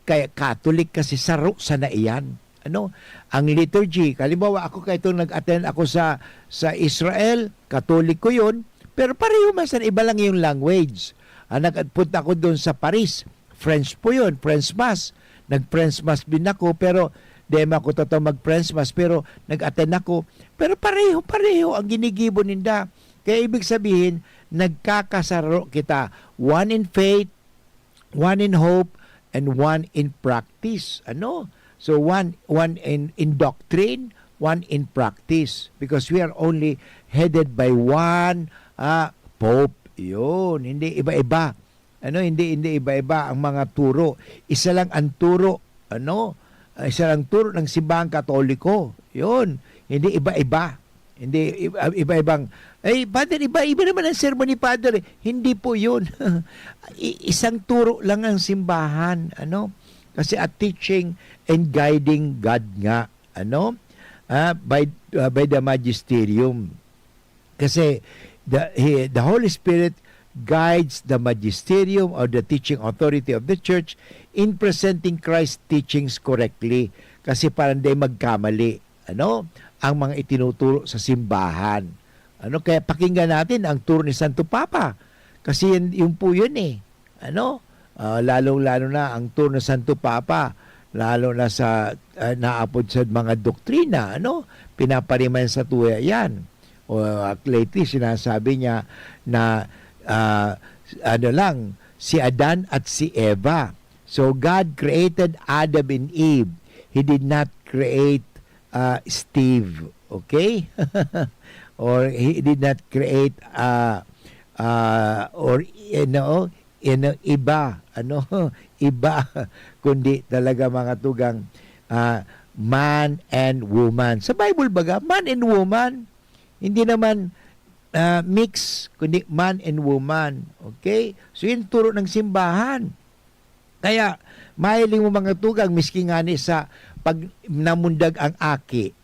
kaya Catholic kasi saro sa naiyan. Ang liturgy, kalimbawa ako kaya itong nag-attend ako sa Israel, Katoliko yun, pero pareho man sa iba lang yung language. Nagpunta ako doon sa Paris, French po yun, French Mass. Nag-French Mass din ako, pero di ako totoo mag-French Mass, pero nag-attend ako. Pero pareho ang ginigibo ninda. Kaya ibig sabihin, nagkakasaro kita. One in faith, one in hope, and one in practice. So one in doctrine, one in practice. Because we are only headed by one Pope. Yun, hindi iba-iba. Hindi iba-iba ang mga turo. Isa lang ang turo, isa lang turo ng simbahang Katoliko. Yun, hindi iba-iba. Hindi iba-ibang, Father, iba-iba naman ang sermon ni Father. Hindi po yun. Isang turo lang ang simbahan, Kasi at teaching and guiding God nga, by the magisterium. Kasi the Holy Spirit guides the magisterium or the teaching authority of the church in presenting Christ's teachings correctly. Kasi parang di magkamali, ang mga itinuturo sa simbahan. Kaya pakinggan natin ang turo ni Santo Papa. Kasi yun po yun Lalo-lalo na ang turo ni Santo Papa, lalo na sa naapod sa mga doktrina, pinapariman sa tuya yan. O lately, sinasabi niya na si Adan at si Eva. So God created Adam and Eve. He did not create Steve, okay? Or he did not create iba, kundi talaga mga tugang man and woman. Sa Bible baga, man and woman, hindi naman mix, kundi man and woman. Okay? So yun turo ng simbahan. Kaya, mahiling mo mga tugang, miski nga ni sa pag namundag ang aki.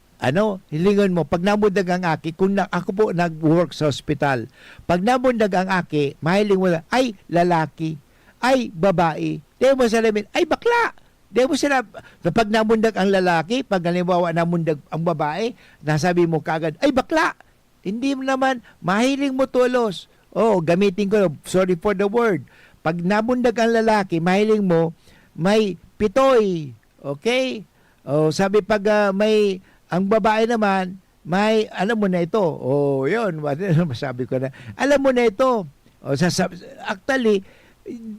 Hilingon mo, pag namundag ang aki, kung ako po nag-work sa hospital, pag namundag ang aki, mahiling mo na, ay, lalaki, ay, babae. Di mo salamin, ay, bakla. Di mo sila, pag namundag ang lalaki, pag halimbawa namundag ang babae, nasabi mo kagad, ay, bakla. Hindi mo naman, mahiling mo tulos. Gamitin ko, sorry for the word. Pag namundag ang lalaki, mahiling mo, may pitoy. Okay? Sabi pag may, ang babae naman, may, alam mo na ito. Yun, masabi ko na. Alam mo na ito. Actually,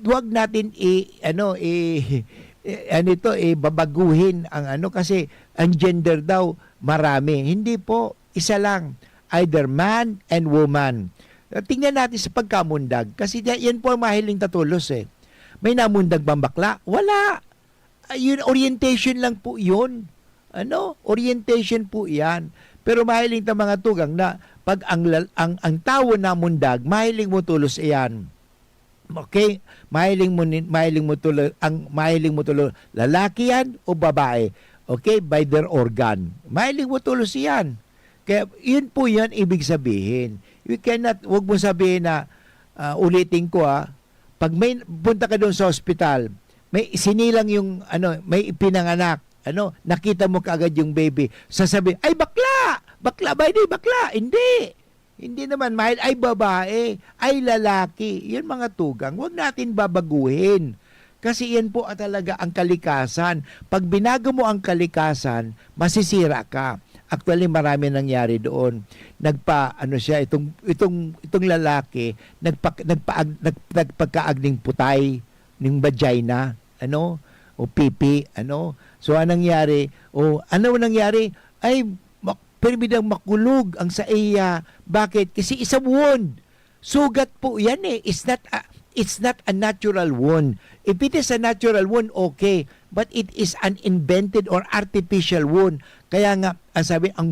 huwag natin babaguhin ang kasi ang gender daw marami. Hindi po, isa lang. Either man and woman. Tingnan natin sa pagkamundag. Kasi yan po ang mahiling tatulos May namundag bang bakla? Wala. Yun, orientation lang po yun. Orientation po yan. Pero mahiling ta mga tugang na pag ang tao namundag, mahiling mo tulos iyan. Okay? Mahiling mo tulo lalaki yan o babae. Okay? By their organ. Mahiling mo tulo siyan. Kaya yun po yan ibig sabihin. Wag mo sabihin na ulitin ko pag may punta ka doon sa ospital, may sinilang yung may pinanganak, nakita mo kaagad yung baby, sasabihin, ay bakla ba hindi bakla? Hindi naman, ay babae, ay lalaki. Yan mga tugang, huwag natin babaguhin. Kasi yan po talaga ang kalikasan. Pag binago mo ang kalikasan, masisira ka. Actually, marami nangyari doon. Itong lalaki, nagpagkaagning putay, ng vagina, o pipi, So, anong nangyari? Ay, permidang makulog ang sa iya. Bakit? Kasi isang wound. Sugat po yan It's not a natural wound. If it is a natural wound, okay. But it is an invented or artificial wound. Kaya nga, ang sabi daw,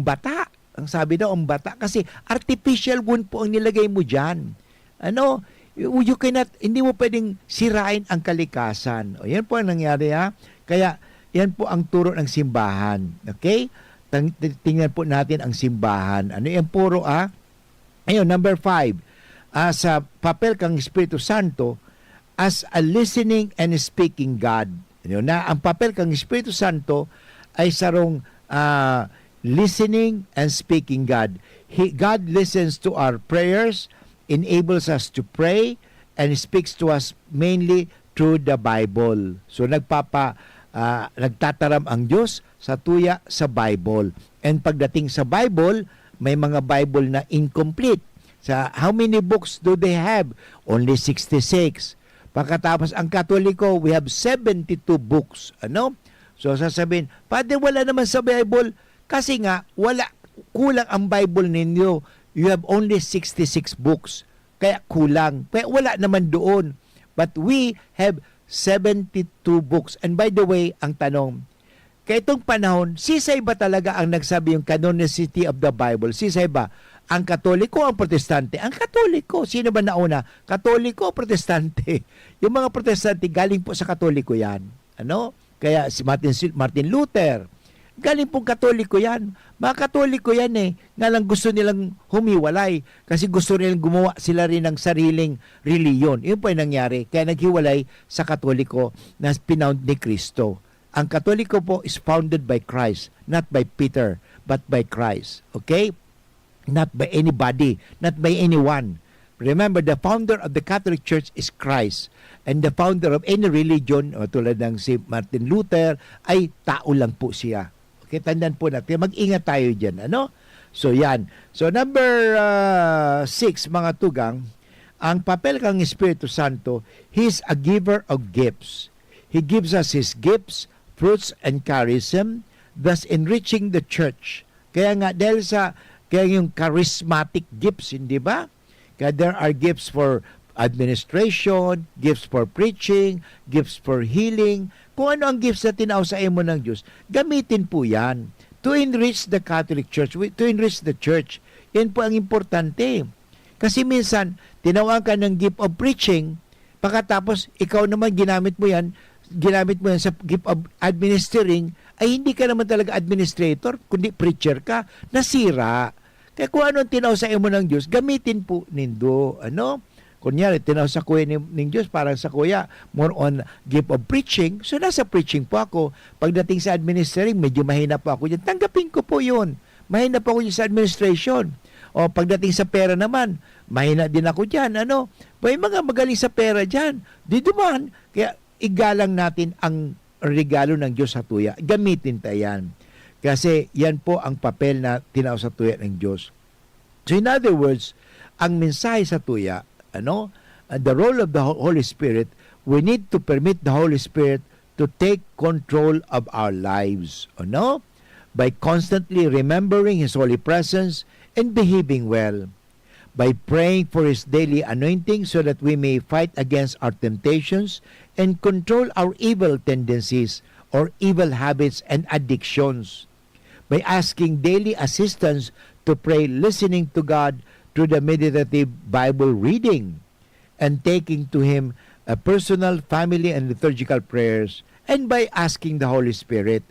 ang bata. Kasi artificial wound po ang nilagay mo dyan. Hindi mo pwedeng sirain ang kalikasan. O, yan po ang nangyari Kaya, yan po ang turo ng simbahan. Okay? Tingnan po natin ang simbahan. Ano yung puro Ayun, number 5. Sa papel kang Espiritu Santo as a listening and speaking God. Ang papel kang Espiritu Santo ay sarong listening and speaking God. God listens to our prayers, enables us to pray, and speaks to us mainly through the Bible. So nagtataram ang Diyos sa tuya sa Bible. And pagdating sa Bible, may mga Bible na incomplete. How many books do they have? Only 66. Pagkatapos ang Katoliko, we have 72 books. So sasabihin, Padre, wala naman sa Bible. Kasi nga, kulang ang Bible ninyo. You have only 66 books. Kaya kulang. Kaya wala naman doon. But we have 72 books. And by the way, ang tanong, kaya itong panahon, sisay ba talaga ang nagsabi yung canonicity of the Bible? Sisay ba? Ang Katoliko o ang Protestante? Ang Katoliko. Sino ba nauna? Katoliko o Protestante? Yung mga Protestante, galing po sa Katoliko yan. Kaya si Martin Luther, galing pong Katoliko yan. Mga Katoliko yan nga lang gusto nilang humiwalay kasi gusto nilang gumawa sila rin ng sariling reliyon. Yun po yung nangyari. Kaya naghiwalay sa Katoliko na pinound ni Kristo. Ang Katoliko po is founded by Christ, not by Peter, but by Christ. Okay? Not by anybody, not by anyone. Remember, the founder of the Catholic Church is Christ. And the founder of any religion, tulad ng si Martin Luther, ay tao lang po siya. Okay, tandaan po natin. Mag-ingat tayo dyan. So, yan. So, number 6, mga tugang, ang papel kang Espiritu Santo, He's a giver of gifts. He gives us His gifts, fruits, and charism, thus enriching the church. Kaya nga, dahil kaya yung charismatic gifts, hindi ba? Kaya there are gifts for administration, gifts for preaching, gifts for healing. Kung ano ang gifts na tinausain mo ng Diyos, gamitin po yan to enrich the Catholic Church, to enrich the church. Yan po ang importante. Kasi minsan, tinawagan ka ng gift of preaching, pagkatapos ikaw naman ginamit mo yan sa gift of administering, ay hindi ka naman talaga administrator, kundi preacher ka, nasira. Kaya kung ano ang tinausain mo ng Diyos, gamitin po nindo. Kunyari, tinausa kuya ng Diyos, parang sa kuya, more on gift of preaching. So, nasa preaching po ako. Pagdating sa administering, medyo mahina po ako dyan. Tanggapin ko po yun. Mahina po ako dyan sa administration. O pagdating sa pera naman, mahina din ako dyan. May mga magaling sa pera dyan. Di duman. Kaya, igalang natin ang regalo ng Diyos sa tuya. Gamitin tayo yan. Kasi yan po ang papel na tinausa tuya ng Diyos. So in other words, ang mensahe sa tuya, the role of the Holy Spirit, we need to permit the Holy Spirit to take control of our lives. By constantly remembering His holy presence and behaving well. By praying for His daily anointing so that we may fight against our temptations and control our evil tendencies or evil habits and addictions. By asking daily assistance to pray, listening to God through the meditative Bible reading. and taking to Him a personal, family, and liturgical prayers, and by asking the Holy Spirit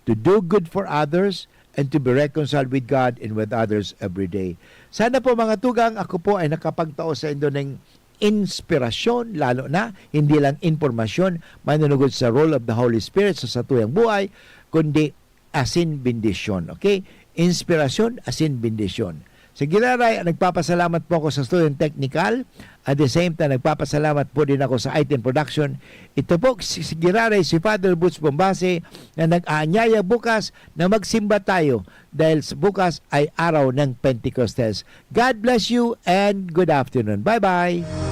to do good for others and to be reconciled with God and with others every day. Sana po mga tugang, ako po ay nakapagtao sa inyo ng inspirasyon, lalo na hindi lang informasyon manunugod sa role of the Holy Spirit sa tuyang buhay, kundi asin bendisyon. Okay? Inspirasyon, asin bendisyon. Sa Giraray, nagpapasalamat po ako sa Student Technical. At the same time, nagpapasalamat po din ako sa item production. Ito po, si Giraray, si Father Boots Bombase, na nag-aanyaya bukas na magsimba tayo dahil bukas ay araw ng Pentecostes. God bless you and good afternoon. Bye-bye!